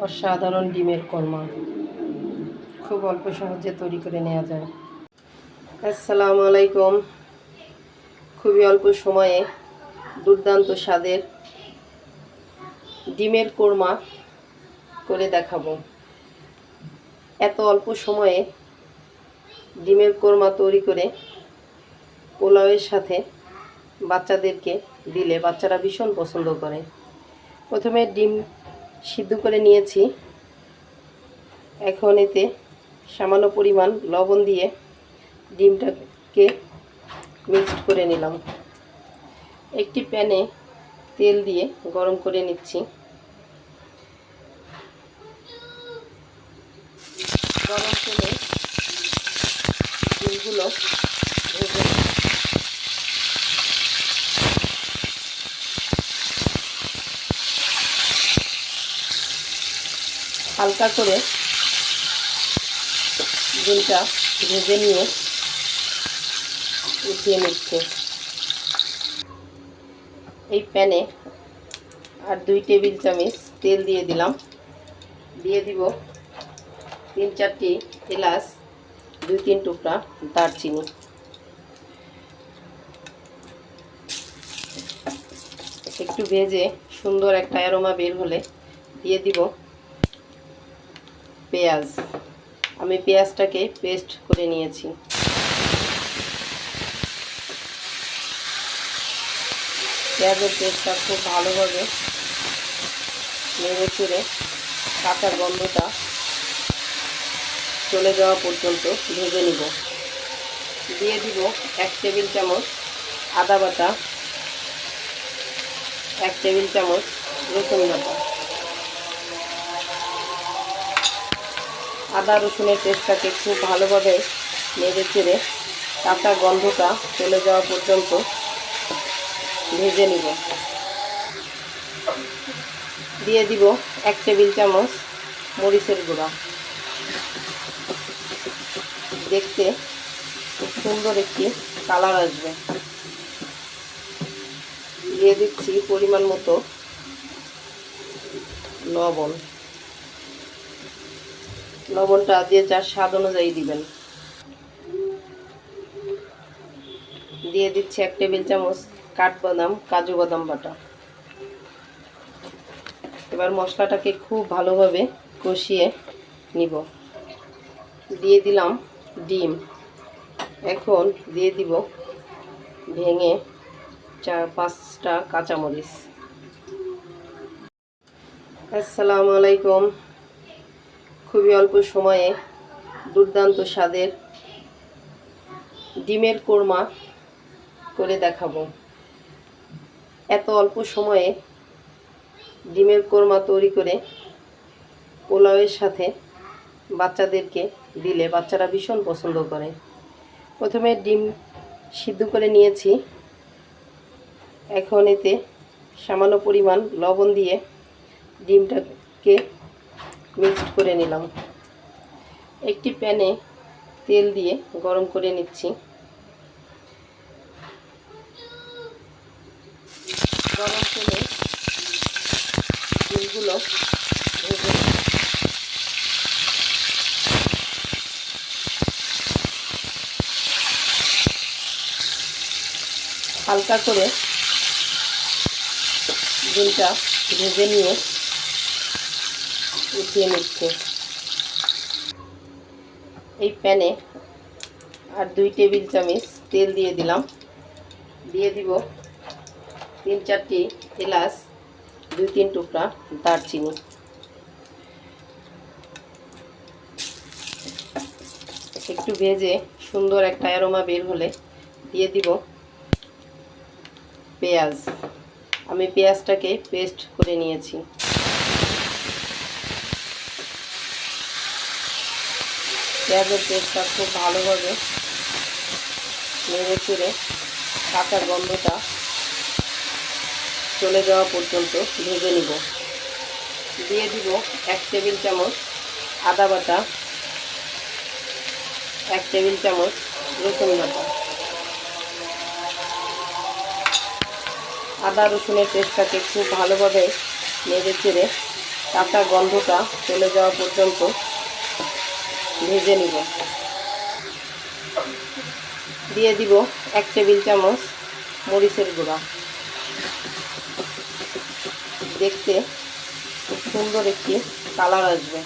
অসাধারণ ডিমের কোরমা খুব অল্প সহজে তৈরি করে নেওয়া যায়। আসসালামু আলাইকুম। খুবই অল্প সময়ে দুর্দান্ত স্বাদের ডিমের কোরমা করে দেখাবো। এত অল্প সময়ে ডিমের কোরমা তৈরি করে পোলাওয়ের সাথে বাচ্চাদেরকে দিলে বাচ্চারা ভীষণ পছন্দ করে। প্রথমে ডিম সিদ্ধ করে নিয়েছি। এখন এতে সামান্য পরিমাণ লবণ দিয়ে ডিমটাকে মিক্সড করে নিলাম। একটি প্যানে তেল দিয়ে গরম করে নিচ্ছি। গরম তেলে ডিমগুলো ভেজে হালকা করে ডিমটা ভেজে নিয়ে উঠিয়ে নিচ্ছে। এই প্যানে আর 2 টেবিল চামচ তেল দিয়ে দিলাম। দিয়ে দিব 3-4টি এলাচ, 2-3 টুকরা দারচিনি। একটু ভেজে সুন্দর একটা অ্যারোমা বের হলে দিয়ে দিব পেঁয়াজ। আমি পেঁয়াজটাকে পেস্ট করে নিয়েছি। পেঁয়াজের পেস্টটা খুব ভালোভাবে নেড়ে চেড়ে কাঁচা গন্ধটা চলে যাওয়া পর্যন্ত ভেজে নিব। দিয়ে দিব 1 টেবিল চামচ আদা বাটা, 1 টেবিল চামচ রসুন বাটা। আদা রসুনের পেস্টটাকে খুব ভালোভাবে নেড়ে চেড়ে কাঁচা গন্ধটা চলে যাওয়া পর্যন্ত ভেজে নিব। দিয়ে দিব 1 টেবিল চামচ মরিচের গুঁড়া। দেখতে খুব সুন্দর একটি কালার আসবে। দিয়ে দিচ্ছি পরিমাণ মতো লবণ। লবণটা দিয়ে যার স্বাদ অনুযায়ী দিবেন। দিয়ে দিচ্ছি 1 টেবিল চামচ কাঠবাদাম কাজু বাদাম বাটা। এবার মশলাটাকে খুব ভালোভাবে কষিয়ে নিব। দিয়ে দিলাম ডিম। এখন দিয়ে দিব ভেঙে 4-5টা কাঁচামরিচ। আসসালামু আলাইকুম। খুবই অল্প সময়ে দুর্দান্ত স্বাদের ডিমের কোরমা করে দেখাবো। এত অল্প সময়ে ডিমের কোরমা তৈরি করে পোলাওয়ের সাথে বাচ্চাদেরকে দিলে বাচ্চারা ভীষণ পছন্দ করে। প্রথমে ডিম সিদ্ধ করে নিয়েছি। এখন এতে সামান্য পরিমাণ লবণ দিয়ে ডিমটাকে মিক্সড করে নিলাম। একটি প্যানে তেল দিয়ে গরম করে নিচ্ছি। গরম তেলে ডিমগুলো ভেজে হালকা করে ডিমটা ভেজে নিয়ে উঠিয়ে নিচ্ছে। এই প্যানে আর 2 টেবিল চামচ তেল দিয়ে দিলাম। দিয়ে দিব 3-4টি এলাচ, 2-3 টুকরা দারচিনি। একটু ভেজে সুন্দর একটা অ্যারোমা বের হলে দিয়ে দিব পেঁয়াজ। আমি পেঁয়াজটাকে পেস্ট করে নিয়েছি। পেঁয়াজের পেস্টটা খুব ভালোভাবে নেড়ে চেড়ে কাঁচা গন্ধটা চলে যাওয়া পর্যন্ত ভেজে নিব। দিয়ে দিব 1 টেবিল চামচ আদা বাটা, 1 টেবিল চামচ রসুন বাটা। আদা রসুনের পেস্টটাকে খুব ভালোভাবে নেড়ে চেড়ে কাঁচা গন্ধটা চলে যাওয়া পর্যন্ত ভেজে নিব। দিয়ে দিব 1 টেবিল চামচ মরিচের গুঁড়া। দেখতে খুব সুন্দর একটি কালার আসবে।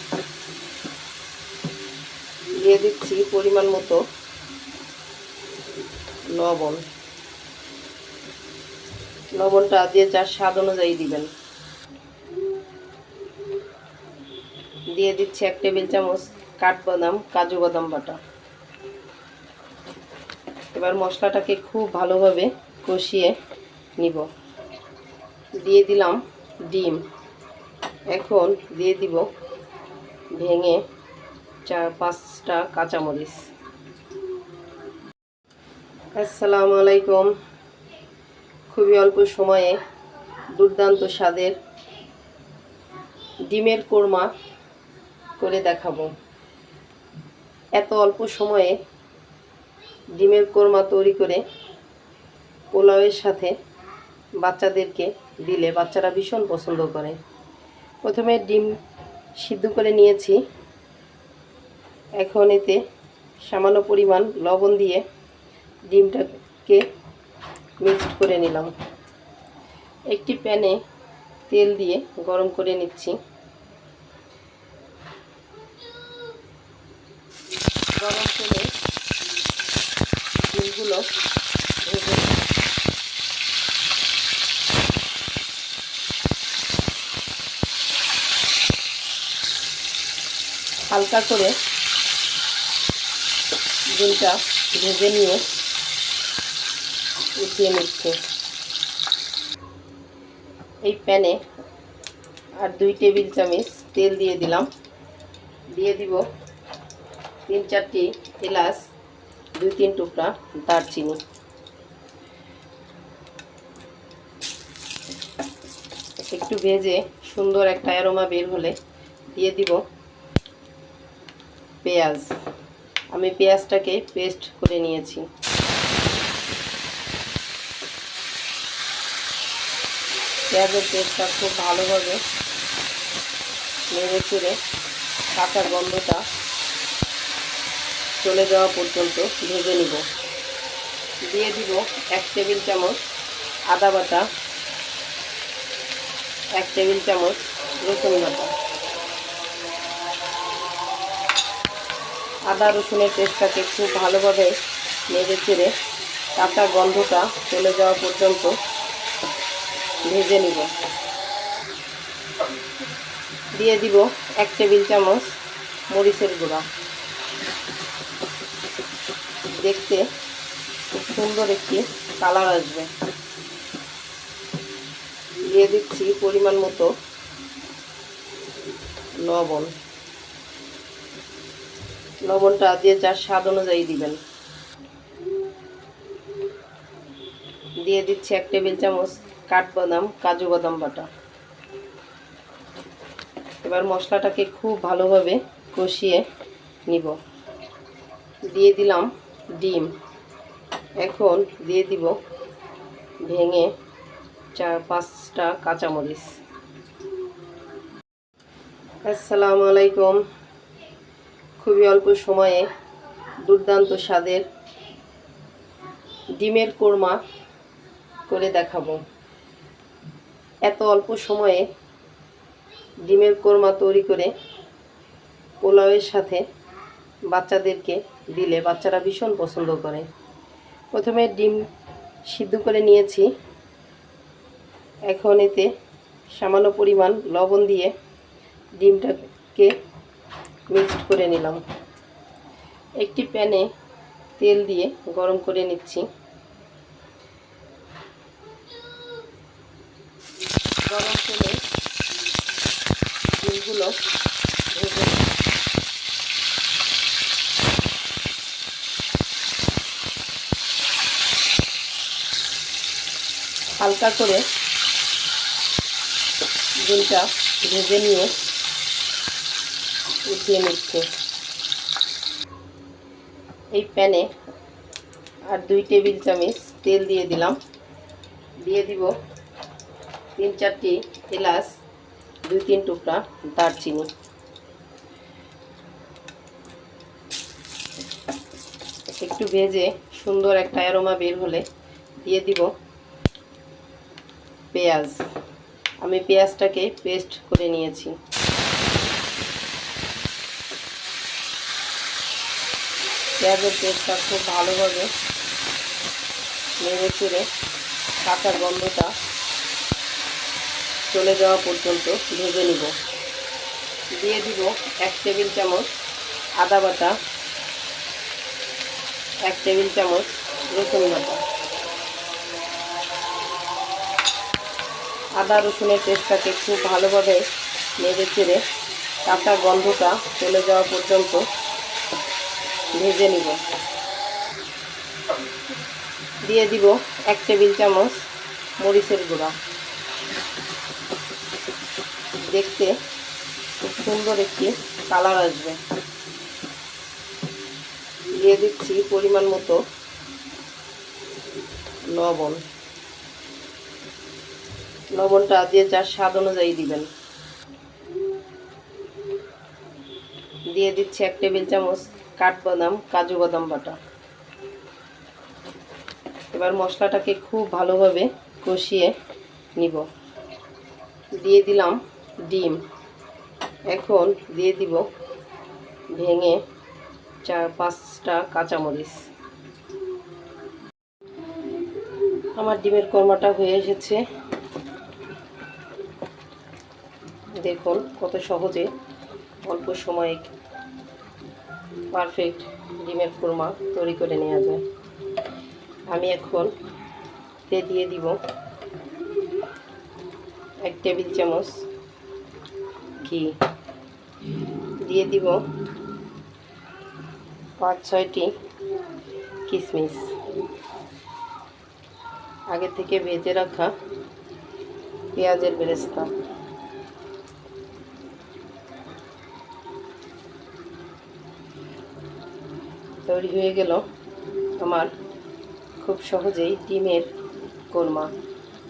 দিয়ে দিচ্ছি পরিমাণ মতো লবণ। লবণটা দিয়ে যার স্বাদ অনুযায়ী দিবেন। দিয়ে দিচ্ছি 1 টেবিল চামচ কাঠবাদাম কাজু বাদাম বাটা। এবার মশলাটাকে খুব ভালোভাবে কষিয়ে নিব। দিয়ে দিলাম ডিম। এখন দিয়ে দিব ভেঙে 4-5টা কাঁচামরিচ। আসসালামু আলাইকুম। খুবই অল্প সময়ে দুর্দান্ত স্বাদের ডিমের কোরমা করে দেখাবো। এত অল্প সময়ে ডিমের কোরমা তৈরি করে পোলাওয়ের সাথে বাচ্চাদেরকে দিলে বাচ্চারা ভীষণ পছন্দ করে। প্রথমে ডিম সিদ্ধ করে নিয়েছি। এখন এতে সামান্য পরিমাণ লবণ দিয়ে ডিমটাকে মিক্সড করে নিলাম। একটি প্যানে তেল দিয়ে গরম করে নিচ্ছি। গরম তেলে ডিমগুলো ভেজে হালকা করে ডিমটা ভেজে নিয়ে উঠিয়ে নিচ্ছে। এই প্যানে আর 2 টেবিল চামচ তেল দিয়ে দিলাম। দিয়ে দিব 3-4টি এলাচ, 2-3 টুকরা দারচিনি। একটু ভেজে সুন্দর একটা অ্যারোমা বের হলে দিয়ে দিব পেঁয়াজ। আমি পেঁয়াজটাকে পেস্ট করে নিয়েছি। পেঁয়াজের পেস্টটা খুব ভালোভাবে নেড়ে চেড়ে কাঁচা গন্ধটা চলে যাওয়া পর্যন্ত ভেজে নিব। দিয়ে দিব 1 টেবিল চামচ আদা বাটা, 1 টেবিল চামচ রসুন বাটা। আদা রসুনের পেস্টটাকে খুব ভালোভাবে নেড়ে চেড়ে কাঁচা গন্ধটা চলে যাওয়া পর্যন্ত ভেজে নিব। দিয়ে দিব 1 টেবিল চামচ মরিচের গুঁড়া। দেখতে খুব সুন্দর একটি কালার আসবে। দিয়ে দিচ্ছি পরিমাণ মতো লবণ। লবণটা দিয়ে যার স্বাদ অনুযায়ী দিবেন। দিয়ে দিচ্ছি 1 টেবিল চামচ কাঠবাদাম কাজু বাদাম বাটা। এবার মশলাটাকে খুব ভালোভাবে কষিয়ে নিব। দিয়ে দিলাম ডিম। এখন দিয়ে দিব ভেঙে 4-5টা কাঁচামরিচ। আসসালামু আলাইকুম। খুবই অল্প সময়ে দুর্দান্ত স্বাদের ডিমের কোরমা করে দেখাবো। এত অল্প সময়ে ডিমের কোরমা তৈরি করে পোলাওয়ের সাথে বাচ্চাদেরকে দিলে বাচ্চারা ভীষণ পছন্দ করে। প্রথমে ডিম সিদ্ধ করে নিয়েছি। এখন এতে সামান্য পরিমাণ লবণ দিয়ে ডিমটাকে মিক্সড করে নিলাম। একটি প্যানে তেল দিয়ে গরম করে নিচ্ছি। গরম তেলে ডিমগুলো ভেজে হালকা করে ডিমটা ভেজে নিয়ে উঠিয়ে নিচ্ছে। এই প্যানে আর 2 টেবিল চামচ তেল দিয়ে দিলাম। দিয়ে দিব 3-4টি এলাচ, 2-3 টুকরা দারচিনি। একটু ভেজে সুন্দর একটা অ্যারোমা বের হলে দিয়ে দিব পেঁয়াজ। আমি পেঁয়াজটাকে পেস্ট করে নিয়েছি। পেঁয়াজের পেস্টটা খুব ভালোভাবে নেড়ে চেড়ে কাঁচা গন্ধটা চলে যাওয়া পর্যন্ত ভেজে নিব। দিয়ে দিব 1 টেবিল চামচ আদা বাটা, 1 টেবিল চামচ রসুন বাটা। আদা রসুনের পেস্টটাকে খুব ভালোভাবে নেড়ে চেড়ে কাঁচা গন্ধটা চলে যাওয়া পর্যন্ত ভেজে নিব। দিয়ে দিব 1 টেবিল চামচ মরিচের গুঁড়া। দেখতে খুব সুন্দর একটি কালার আসবে। দিয়ে দিচ্ছি পরিমাণ মতো লবণ। লবণটা যে যার স্বাদ অনুযায়ী দিবেন। দিয়ে দিচ্ছি 1 টেবিল চামচ কাঠবাদাম কাজু বাদাম বাটা। এবার মশলাটাকে খুব ভালোভাবে কষিয়ে নিব। দিয়ে দিলাম ডিম। এখন দিয়ে দিব ভেঙে 4-5টা কাঁচামরিচ। আমার ডিমের কোরমাটা হয়ে এসেছে। দেখুন কত সহজে অল্প সময়ে পারফেক্ট ডিমের কোরমা তৈরি করে নেওয়া যায়। আমি এখন দিয়ে দিব 1 টেবিল চামচ ঘি। দিয়ে দিব 5-6টি কিশমিশ। আগে থেকে ভেজে রাখা পেঁয়াজের বেরেস্তা। তৈরি হয়ে গেল আমার খুব সহজেই ডিমের কোরমা।